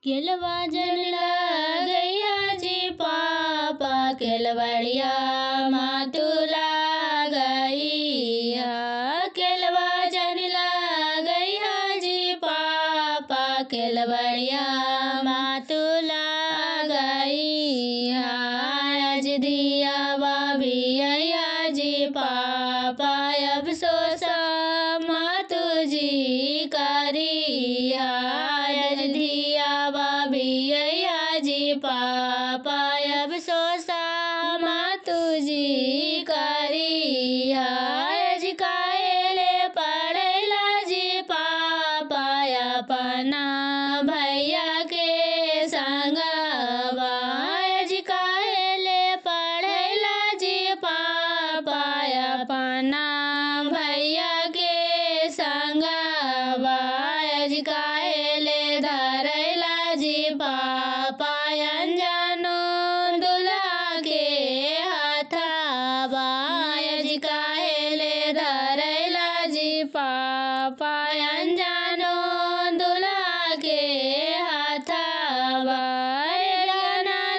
केलवा जन लगैया जी पापा केलवड़िया मातु लागैया। केलवा जन लगैया जी पापा केलवड़िया मातु लागैया। अज दिया बाबिया जी पापा अफसोस मातु जी करिया। अज दिया बाबिया जी पापा अफसोस मातु जी करिया। अज काहेले पढ़ैला जी पापा अपना भैया के संगवा। अज काहेले पढ़ैला जी पापा अपना भैया के संगवा। अज काहेले धरैला जी पापा अनजानो दुल्हा के हाथवा। अज काहेले धरैला जी पापा अनजानो दुल्हा के हाथवा।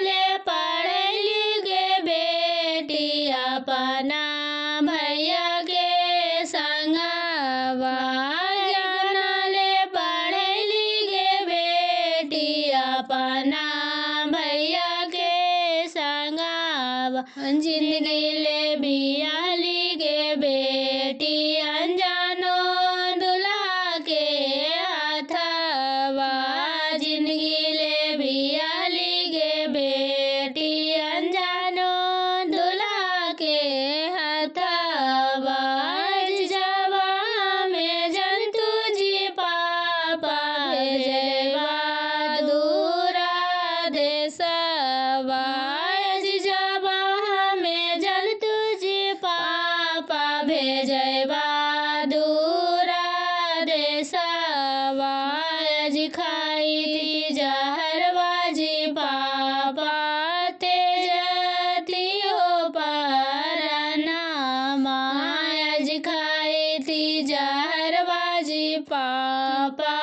ले पढ़ैली गे बेटी अपना भैया के संगवा। ले पढ़ैली गे बेटी अपना भैया के संगवा। जिंदगी ले बियाली गे बेटी अनजानो दुल्हा के हाथवा। जिंदगी ले बियाली गे बेटी अनजानो दुल्हा के हाथवा। जवा में जंतु जी पापा भेजवा दूरा देशवा। जवा में जंतु जी पापा भेजवा दूरा देशवा। अज खाई जहरवा जी पापा तेजती हो परनामा। अज खाई जहरवा जी पापा